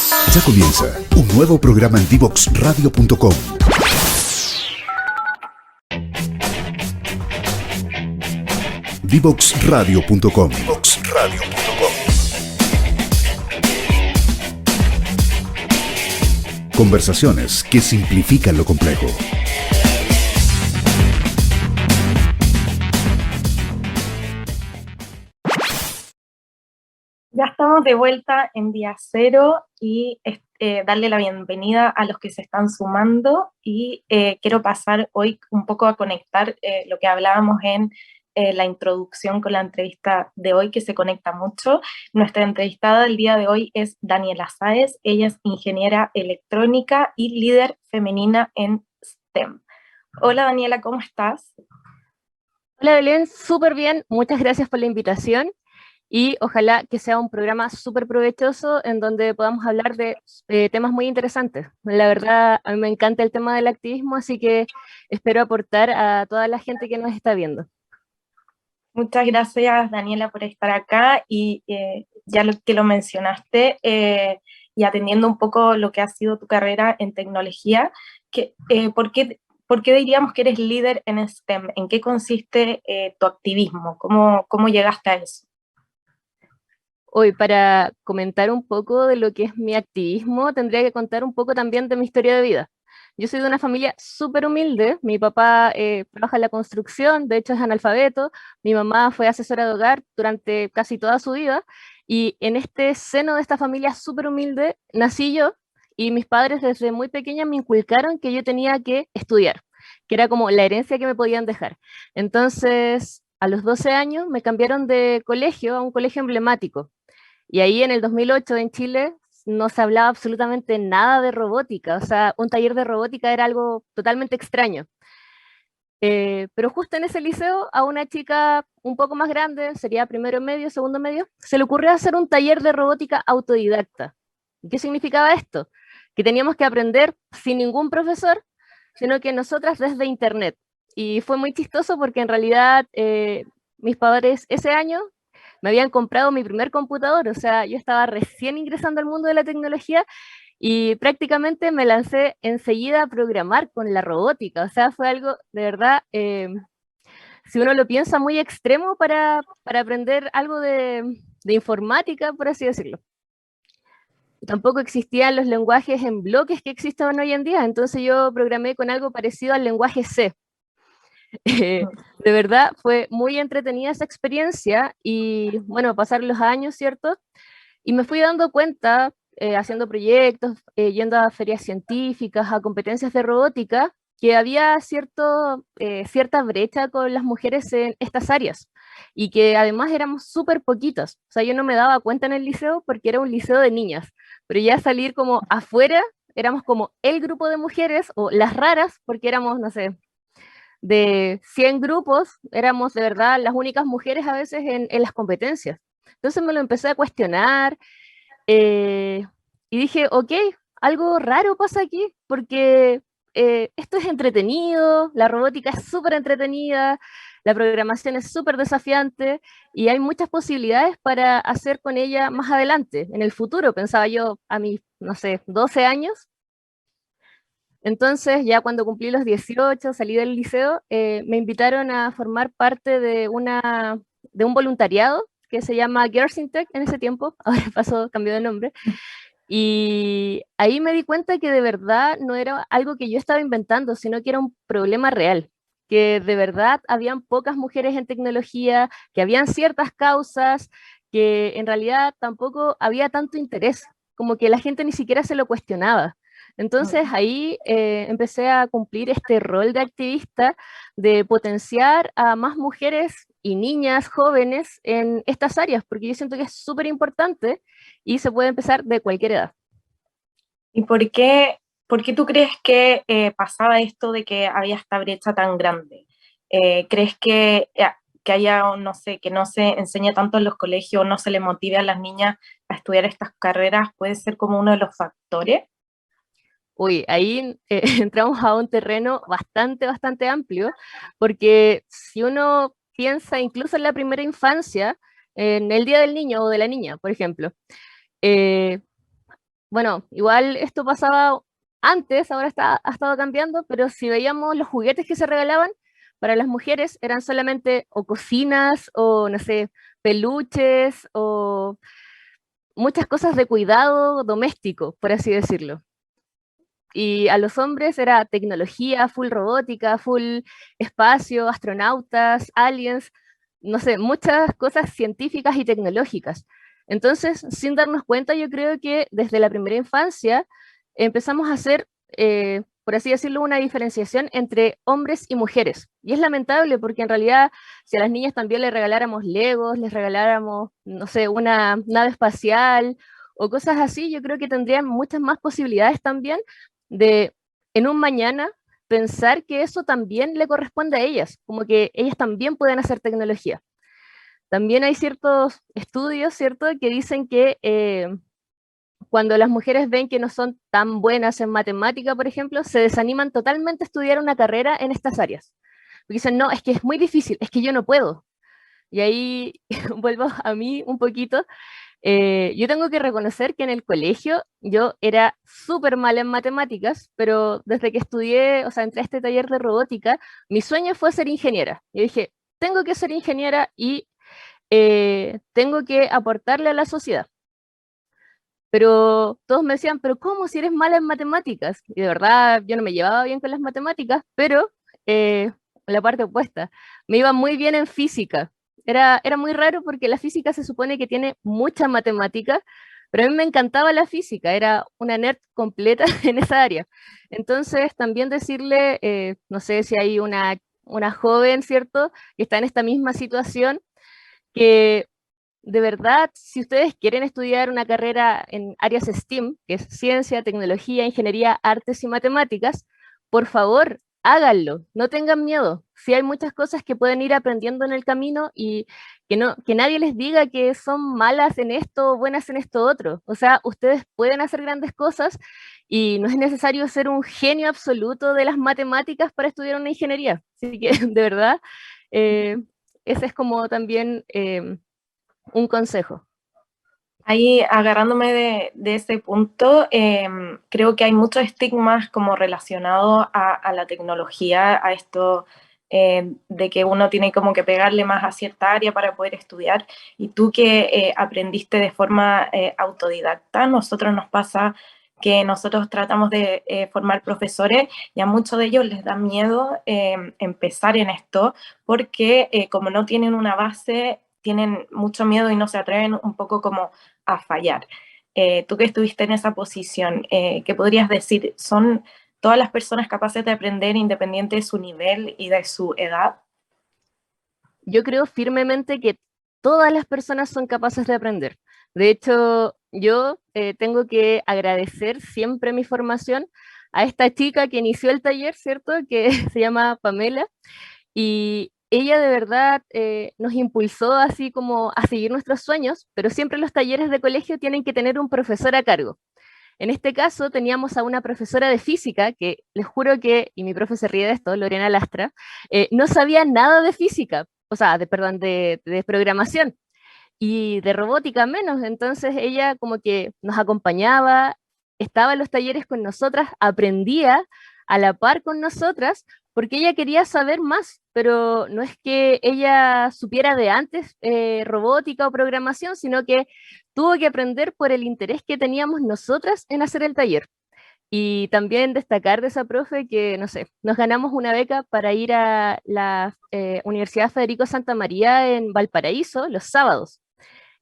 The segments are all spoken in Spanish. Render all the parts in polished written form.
Ya comienza un nuevo programa en divoxradio.com. Divoxradio.com. Conversaciones que simplifican lo complejo. Ya estamos de vuelta en día cero y darle la bienvenida a los que se están sumando y quiero pasar hoy un poco a conectar lo que hablábamos en la introducción con la entrevista de hoy, que se conecta mucho. Nuestra entrevistada del día de hoy es Daniela Sáez. Ella es ingeniera electrónica y líder femenina en STEM. Hola Daniela, ¿cómo estás? Hola Belén, súper bien, muchas gracias por la invitación y ojalá que sea un programa súper provechoso en donde podamos hablar de temas muy interesantes. La verdad, a mí me encanta el tema del activismo, así que espero aportar a toda la gente que nos está viendo. Muchas gracias, Daniela, por estar acá y ya que lo mencionaste, y atendiendo un poco lo que ha sido tu carrera en tecnología, ¿por qué diríamos que eres líder en STEM? ¿En qué consiste tu activismo? ¿Cómo llegaste a eso? Hoy, para comentar un poco de lo que es mi activismo, tendría que contar un poco también de mi historia de vida. Yo soy de una familia súper humilde, mi papá trabaja en la construcción, de hecho es analfabeto, mi mamá fue asesora de hogar durante casi toda su vida, y en este seno de esta familia súper humilde nací yo, y mis padres desde muy pequeña me inculcaron que yo tenía que estudiar, que era como la herencia que me podían dejar. Entonces, a los 12 años me cambiaron de colegio a un colegio emblemático, y ahí en el 2008 en Chile no se hablaba absolutamente nada de robótica, o sea, un taller de robótica era algo totalmente extraño. Pero justo en ese liceo a una chica un poco más grande, sería primero medio, segundo medio, se le ocurrió hacer un taller de robótica autodidacta. ¿Y qué significaba esto? Que teníamos que aprender sin ningún profesor, sino que nosotras desde internet. Y fue muy chistoso porque en realidad mis padres ese año me habían comprado mi primer computador, o sea, yo estaba recién ingresando al mundo de la tecnología y prácticamente me lancé enseguida a programar con la robótica, o sea, fue algo de verdad, si uno lo piensa, muy extremo para aprender algo de informática, por así decirlo. Tampoco existían los lenguajes en bloques que existen hoy en día, entonces yo programé con algo parecido al lenguaje C. De verdad fue muy entretenida esa experiencia y bueno, pasar los años, ¿cierto? Y me fui dando cuenta, haciendo proyectos, yendo a ferias científicas, a competencias de robótica, que había cierta brecha con las mujeres en estas áreas y que además éramos súper poquitas. O sea, yo no me daba cuenta en el liceo porque era un liceo de niñas, pero ya salir como afuera, éramos como el grupo de mujeres o las raras porque éramos, no sé, de 100 grupos, éramos de verdad las únicas mujeres a veces en las competencias. Entonces me lo empecé a cuestionar eh, y dije, ok, algo raro pasa aquí, porque esto es entretenido, la robótica es súper entretenida, la programación es súper desafiante y hay muchas posibilidades para hacer con ella más adelante, en el futuro, pensaba yo a mis, no sé, 12 años. Entonces, ya cuando cumplí los 18, salí del liceo, me invitaron a formar parte de un voluntariado que se llama Girls in Tech en ese tiempo, ahora pasó, cambió de nombre, y ahí me di cuenta que de verdad no era algo que yo estaba inventando, sino que era un problema real, que de verdad habían pocas mujeres en tecnología, que habían ciertas causas, que en realidad tampoco había tanto interés, como que la gente ni siquiera se lo cuestionaba. Entonces ahí empecé a cumplir este rol de activista, de potenciar a más mujeres y niñas jóvenes en estas áreas, porque yo siento que es súper importante y se puede empezar de cualquier edad. ¿Y por qué tú crees que pasaba esto de que había esta brecha tan grande? ¿Crees que haya, no sé, que no se enseñe tanto en los colegios, no se le motive a las niñas a estudiar estas carreras? ¿Puede ser como uno de los factores? Uy, ahí entramos a un terreno bastante amplio, porque si uno piensa incluso en la primera infancia, en el Día del Niño o de la Niña, por ejemplo, eh, bueno, igual esto pasaba antes, ahora ha estado cambiando, pero si veíamos los juguetes que se regalaban, para las mujeres eran solamente o cocinas o, no sé, peluches o muchas cosas de cuidado doméstico, por así decirlo. Y a los hombres era tecnología, full robótica, full espacio, astronautas, aliens, no sé, muchas cosas científicas y tecnológicas. Entonces, sin darnos cuenta, yo creo que desde la primera infancia empezamos a hacer, por así decirlo, una diferenciación entre hombres y mujeres. Y es lamentable porque en realidad, si a las niñas también les regaláramos Legos, les regaláramos, no sé, una nave espacial o cosas así, yo creo que tendrían muchas más posibilidades también de en un mañana pensar que eso también le corresponde a ellas, como que ellas también pueden hacer tecnología. También hay ciertos estudios, ¿cierto?, que dicen que cuando las mujeres ven que no son tan buenas en matemática, por ejemplo, se desaniman totalmente a estudiar una carrera en estas áreas. Porque dicen, no, es que es muy difícil, es que yo no puedo. Y ahí vuelvo a mí un poquito. Yo tengo que reconocer que en el colegio yo era súper mala en matemáticas, pero desde que estudié, o sea, entré a este taller de robótica, mi sueño fue ser ingeniera. Yo dije, tengo que ser ingeniera y tengo que aportarle a la sociedad. Pero todos me decían, pero ¿cómo si eres mala en matemáticas? Y de verdad yo no me llevaba bien con las matemáticas, pero la parte opuesta, me iba muy bien en física. Era muy raro porque la física se supone que tiene mucha matemática, pero a mí me encantaba la física, era una nerd completa en esa área. Entonces también decirle, no sé si hay una joven, ¿cierto?, que está en esta misma situación, que de verdad, si ustedes quieren estudiar una carrera en áreas STEAM, que es ciencia, tecnología, ingeniería, artes y matemáticas, por favor, háganlo, no tengan miedo. Si hay muchas cosas que pueden ir aprendiendo en el camino y que nadie les diga que son malas en esto o buenas en esto otro. O sea, ustedes pueden hacer grandes cosas y no es necesario ser un genio absoluto de las matemáticas para estudiar una ingeniería. Así que, de verdad, ese es como también un consejo. Ahí, agarrándome de ese punto, creo que hay muchos estigmas como relacionados a la tecnología, a esto de que uno tiene como que pegarle más a cierta área para poder estudiar. Y tú que aprendiste de forma autodidacta, nosotros nos pasa que nosotros tratamos de formar profesores y a muchos de ellos les da miedo empezar en esto porque como no tienen una base, tienen mucho miedo y no se atreven un poco como a fallar. Tú que estuviste en esa posición, ¿qué podrías decir? ¿Son todas las personas capaces de aprender independiente de su nivel y de su edad? Yo creo firmemente que todas las personas son capaces de aprender. De hecho, yo tengo que agradecer siempre mi formación a esta chica que inició el taller, ¿cierto? Que se llama Pamela, y ella de verdad nos impulsó así como a seguir nuestros sueños, pero siempre los talleres de colegio tienen que tener un profesor a cargo. En este caso teníamos a una profesora de física que les juro que, y mi profe se ríe de esto, Lorena Lastra, no sabía nada de física, o sea, perdón, de programación y de robótica menos. Entonces ella como que nos acompañaba, estaba en los talleres con nosotras, aprendía a la par con nosotras, porque ella quería saber más, pero no es que ella supiera de antes robótica o programación, sino que tuvo que aprender por el interés que teníamos nosotras en hacer el taller. Y también destacar de esa profe que, no sé, nos ganamos una beca para ir a la Universidad Federico Santa María en Valparaíso los sábados.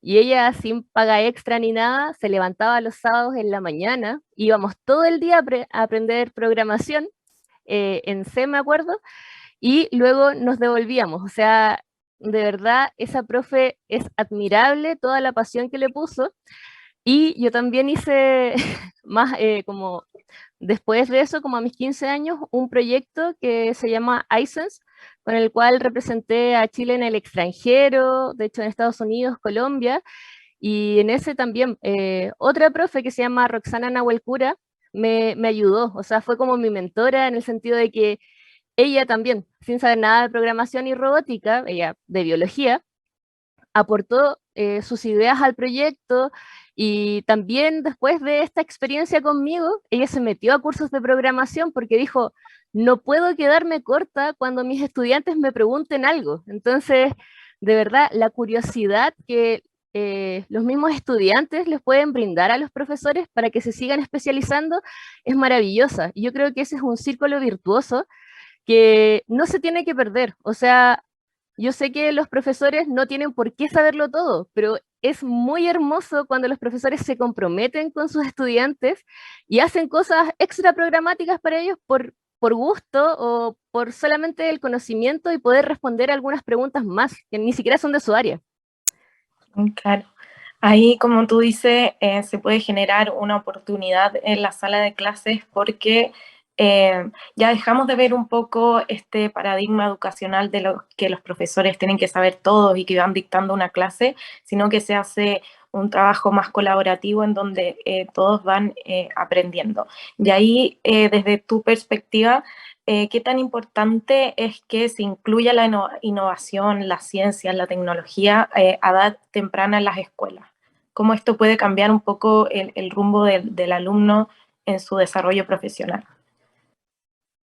Y ella, sin paga extra ni nada, se levantaba los sábados en la mañana, íbamos todo el día a aprender programación, en C me acuerdo, y luego nos devolvíamos. O sea, de verdad, esa profe es admirable, toda la pasión que le puso. Y yo también hice más como después de eso, como a mis 15 años, un proyecto que se llama iSense, con el cual representé a Chile en el extranjero, de hecho en Estados Unidos, Colombia, y en ese también otra profe que se llama Roxana Nahuelcura me ayudó, o sea, fue como mi mentora en el sentido de que ella también, sin saber nada de programación y robótica, ella de biología, aportó sus ideas al proyecto Y también después de esta experiencia conmigo, ella se metió a cursos de programación porque dijo, no puedo quedarme corta cuando mis estudiantes me pregunten algo. Entonces, de verdad, la curiosidad que los mismos estudiantes les pueden brindar a los profesores para que se sigan especializando es maravillosa. Y yo creo que ese es un círculo virtuoso que no se tiene que perder. O sea, yo sé que los profesores no tienen por qué saberlo todo, pero es muy hermoso cuando los profesores se comprometen con sus estudiantes y hacen cosas extra programáticas para ellos por gusto o por solamente el conocimiento y poder responder algunas preguntas más que ni siquiera son de su área. Claro. Ahí, como tú dices, se puede generar una oportunidad en la sala de clases porque ya dejamos de ver un poco este paradigma educacional de lo que los profesores tienen que saber todos y que van dictando una clase, sino que se hace un trabajo más colaborativo en donde todos van aprendiendo. Y ahí, desde tu perspectiva, ¿qué tan importante es que se incluya la innovación, la ciencia, la tecnología a edad temprana en las escuelas? ¿Cómo esto puede cambiar un poco el rumbo del alumno en su desarrollo profesional?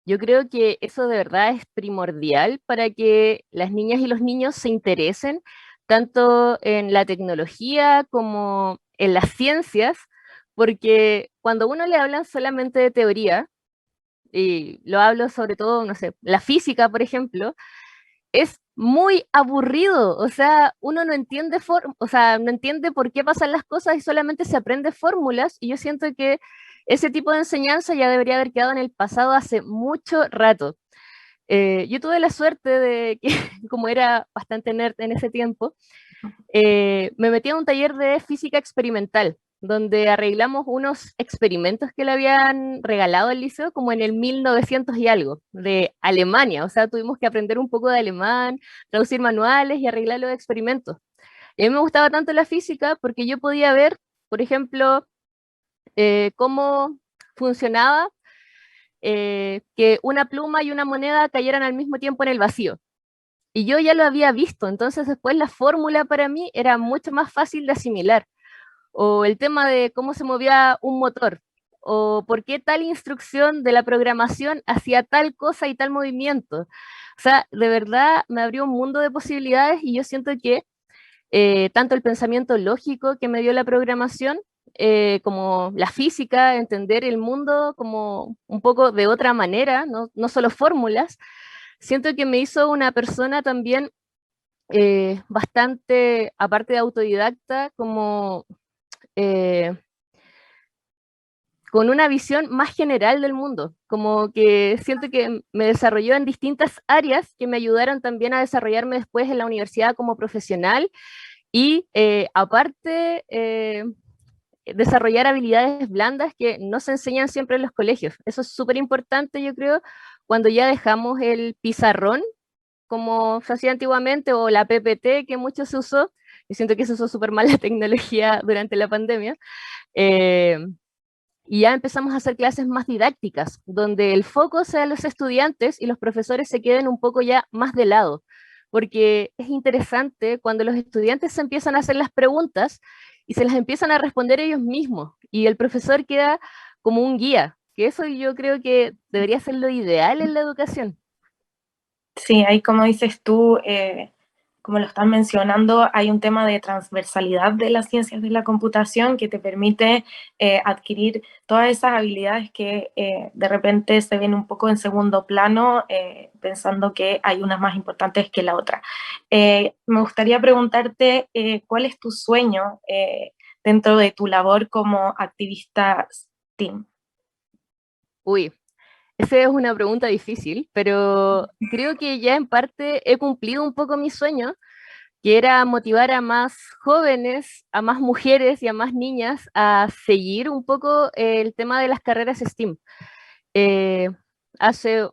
Yo creo que eso de verdad es primordial para que las niñas y los niños se interesen tanto en la tecnología como en las ciencias, porque cuando a uno le hablan solamente de teoría, y lo hablo sobre todo, no sé, la física, por ejemplo, es muy aburrido, o sea, uno no entiende, o sea, no entiende por qué pasan las cosas y solamente se aprende fórmulas, y yo siento que ese tipo de enseñanza ya debería haber quedado en el pasado hace mucho rato. Yo tuve la suerte de que, como era bastante nerd en ese tiempo, me metí a un taller de física experimental, donde arreglamos unos experimentos que le habían regalado al liceo como en el 1900 y algo, de Alemania. O sea, tuvimos que aprender un poco de alemán, traducir manuales y arreglar los experimentos. Y a mí me gustaba tanto la física porque yo podía ver, por ejemplo, cómo funcionaba que una pluma y una moneda cayeran al mismo tiempo en el vacío. Y yo ya lo había visto, entonces después la fórmula para mí era mucho más fácil de asimilar. O el tema de cómo se movía un motor, o por qué tal instrucción de la programación hacía tal cosa y tal movimiento. O sea, de verdad me abrió un mundo de posibilidades y yo siento que tanto el pensamiento lógico que me dio la programación, como la física, entender el mundo como un poco de otra manera, no solo fórmulas, siento que me hizo una persona también bastante, aparte de autodidacta, como eh, con una visión más general del mundo, como que siento que me desarrolló en distintas áreas que me ayudaron también a desarrollarme después en la universidad como profesional y aparte desarrollar habilidades blandas que no se enseñan siempre en los colegios. Eso es súper importante, yo creo, cuando ya dejamos el pizarrón como se hacía antiguamente, o la PPT que mucho se usó, y siento que se usó súper mal la tecnología durante la pandemia, eh, y ya empezamos a hacer clases más didácticas, donde el foco sea los estudiantes y los profesores se queden un poco ya más de lado, porque es interesante cuando los estudiantes se empiezan a hacer las preguntas y se las empiezan a responder ellos mismos, y el profesor queda como un guía, que eso yo creo que debería ser lo ideal en la educación. Sí, ahí como dices tú, como lo están mencionando, hay un tema de transversalidad de las ciencias de la computación que te permite adquirir todas esas habilidades que de repente se ven un poco en segundo plano, pensando que hay unas más importantes que la otra. Me gustaría preguntarte cuál es tu sueño dentro de tu labor como activista STEAM. Uy, esa es una pregunta difícil, pero creo que ya en parte he cumplido un poco mi sueño, que era motivar a más jóvenes, a más mujeres y a más niñas a seguir un poco el tema de las carreras STEAM. Eh, Hace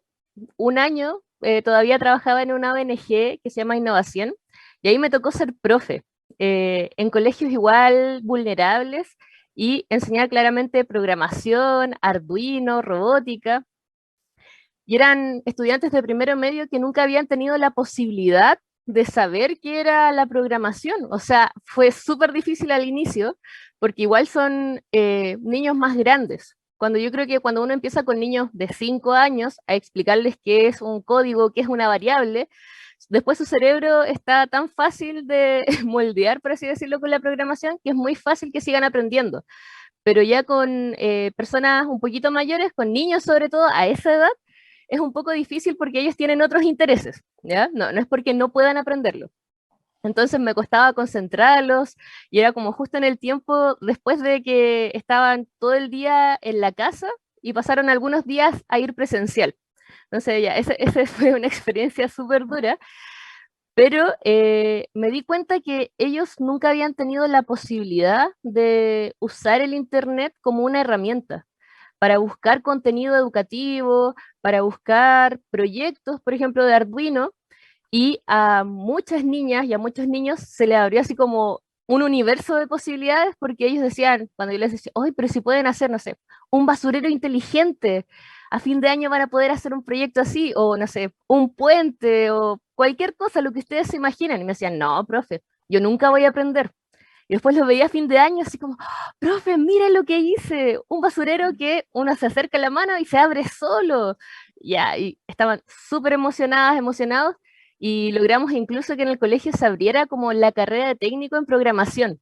un año todavía trabajaba en una ONG que se llama Innovación y ahí me tocó ser profe en colegios igual vulnerables y enseñar claramente programación, Arduino, robótica. Y eran estudiantes de primero medio que nunca habían tenido la posibilidad de saber qué era la programación. O sea, fue súper difícil al inicio, porque igual son niños más grandes. Cuando yo creo que cuando uno empieza con niños de 5 años a explicarles qué es un código, qué es una variable, después su cerebro está tan fácil de moldear, por así decirlo, con la programación, que es muy fácil que sigan aprendiendo. Pero ya con personas un poquito mayores, con niños sobre todo, a esa edad, es un poco difícil porque ellos tienen otros intereses, ¿ya? No, no es porque no puedan aprenderlo. Entonces me costaba concentrarlos y era como justo en el tiempo después de que estaban todo el día en la casa y pasaron algunos días a ir presencial. Entonces ya, esa fue una experiencia súper dura, pero me di cuenta que ellos nunca habían tenido la posibilidad de usar el Internet como una herramienta para buscar contenido educativo, para buscar proyectos, por ejemplo, de Arduino, y a muchas niñas y a muchos niños se les abrió así como un universo de posibilidades porque ellos decían, cuando yo les decía, oye, pero si pueden hacer, no sé, un basurero inteligente, a fin de año van a poder hacer un proyecto así, o no sé, un puente, o cualquier cosa, lo que ustedes se imaginan. Y me decían, no, profe, yo nunca voy a aprender. Y después lo veía a fin de año así como, "Ah, profe, mira lo que hice, un basurero que uno se acerca a la mano y se abre solo". Ya, y estaban súper emocionadas, emocionados, y logramos incluso que en el colegio se abriera como la carrera de técnico en programación.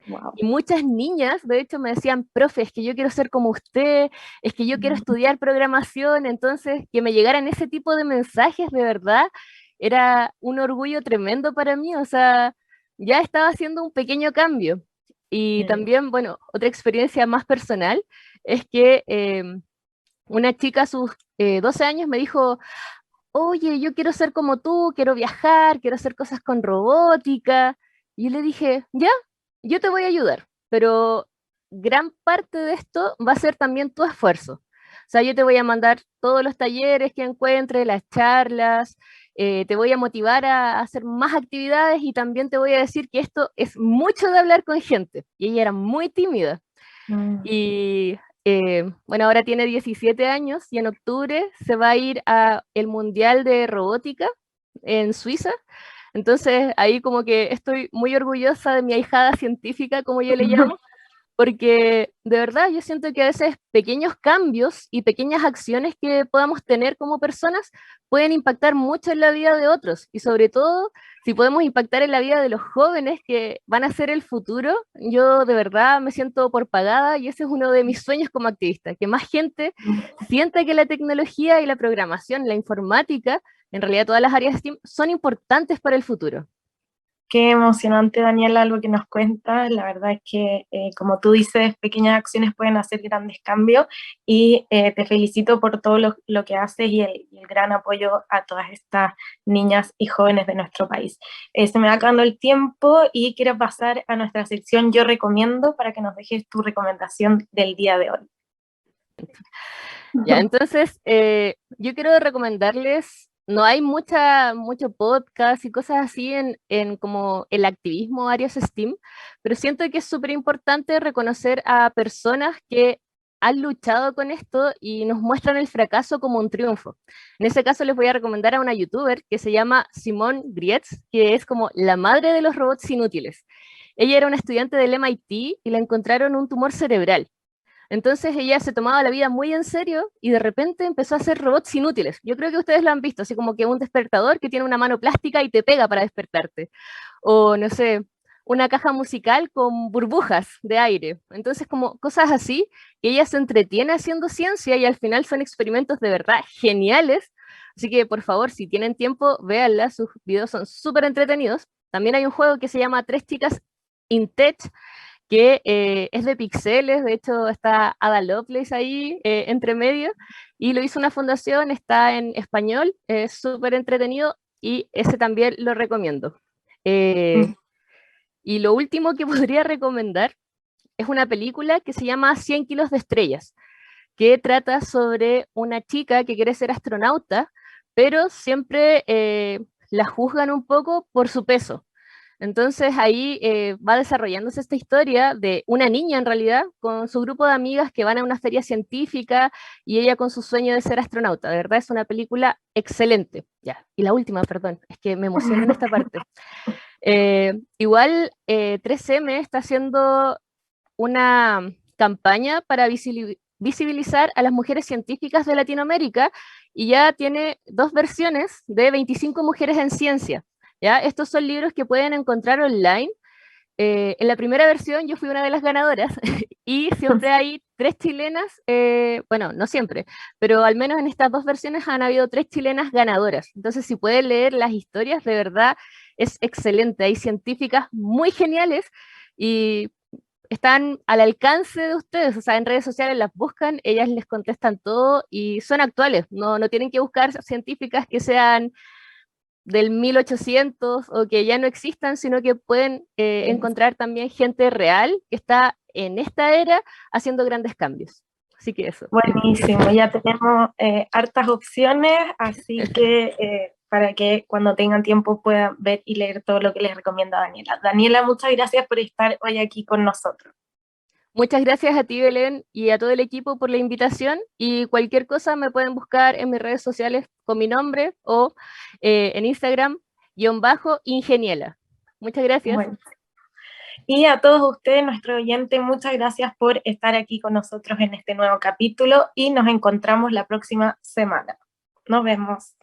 Wow. Y muchas niñas, de hecho, me decían, profe, es que yo quiero ser como usted, es que yo quiero estudiar programación. Entonces, que me llegaran ese tipo de mensajes, de verdad, era un orgullo tremendo para mí. O sea, ya estaba haciendo un pequeño cambio. Y también, bueno, otra experiencia más personal es que una chica a sus 12 años me dijo, oye, yo quiero ser como tú, quiero viajar, quiero hacer cosas con robótica. Y yo le dije, ya, yo te voy a ayudar, pero gran parte de esto va a ser también tu esfuerzo. O sea, yo te voy a mandar todos los talleres que encuentre, las charlas, te voy a motivar a hacer más actividades y también te voy a decir que esto es mucho de hablar con gente. Y ella era muy tímida. Y bueno, ahora tiene 17 años y en octubre se va a ir a el Mundial de Robótica en Suiza. Entonces ahí como que estoy muy orgullosa de mi ahijada científica, como yo le llamo, porque de verdad yo siento que a veces pequeños cambios y pequeñas acciones que podamos tener como personas pueden impactar mucho en la vida de otros, y sobre todo si podemos impactar en la vida de los jóvenes que van a ser el futuro. Yo de verdad me siento por pagada y ese es uno de mis sueños como activista, que más gente sienta que la tecnología y la programación, la informática, en realidad todas las áreas STEAM son importantes para el futuro. Qué emocionante, Daniela, lo que nos cuentas. La verdad es que, como tú dices, pequeñas acciones pueden hacer grandes cambios y te felicito por todo lo que haces y el gran apoyo a todas estas niñas y jóvenes de nuestro país. Se me va acabando el tiempo y quiero pasar a nuestra sección Yo Recomiendo para que nos dejes tu recomendación del día de hoy. Ya, entonces, yo quiero recomendarles, no hay mucho podcast y cosas así en como el activismo áreas STEAM, pero siento que es súper importante reconocer a personas que han luchado con esto y nos muestran el fracaso como un triunfo. En ese caso les voy a recomendar a una youtuber que se llama Simone Grietz, que es como la madre de los robots inútiles. Ella era una estudiante del MIT y le encontraron un tumor cerebral. Entonces ella se tomaba la vida muy en serio y de repente empezó a hacer robots inútiles. Yo creo que ustedes lo han visto, así como que un despertador que tiene una mano plástica y te pega para despertarte. O no sé, una caja musical con burbujas de aire. Entonces como cosas así, que ella se entretiene haciendo ciencia y al final son experimentos de verdad geniales. Así que por favor, si tienen tiempo, véanla, sus videos son súper entretenidos. También hay un juego que se llama Tres Chicas in Tech, que es de pixeles. De hecho está Ada Lovelace ahí entre medio, y lo hizo una fundación, está en español, es súper entretenido y ese también lo recomiendo. Y lo último que podría recomendar es una película que se llama 100 kilos de estrellas, que trata sobre una chica que quiere ser astronauta, pero siempre la juzgan un poco por su peso. Entonces ahí va desarrollándose esta historia de una niña en realidad con su grupo de amigas que van a una feria científica y ella con su sueño de ser astronauta. De verdad es una película excelente. Ya. Y la última, perdón, es que me emociono en esta parte. Igual 3M está haciendo una campaña para visibilizar a las mujeres científicas de Latinoamérica y ya tiene 2 versiones de 25 mujeres en ciencia. ¿Ya? Estos son libros que pueden encontrar online. En la primera versión yo fui una de las ganadoras y siempre hay 3 chilenas, bueno, no siempre, pero al menos en estas 2 versiones han habido 3 chilenas ganadoras. Entonces, si pueden leer las historias, de verdad es excelente. Hay científicas muy geniales y están al alcance de ustedes, o sea, en redes sociales las buscan, ellas les contestan todo y son actuales, no tienen que buscar científicas que sean del 1800 o que ya no existan, sino que pueden encontrar también gente real que está en esta era haciendo grandes cambios. Así que eso. Buenísimo, ya tenemos hartas opciones, así que para que cuando tengan tiempo puedan ver y leer todo lo que les recomienda Daniela. Daniela, muchas gracias por estar hoy aquí con nosotros. Muchas gracias a ti, Belén, y a todo el equipo por la invitación. Y cualquier cosa me pueden buscar en mis redes sociales con mi nombre o en Instagram, _ingeniela. Muchas gracias. Bueno. Y a todos ustedes, nuestro oyente, muchas gracias por estar aquí con nosotros en este nuevo capítulo y nos encontramos la próxima semana. Nos vemos.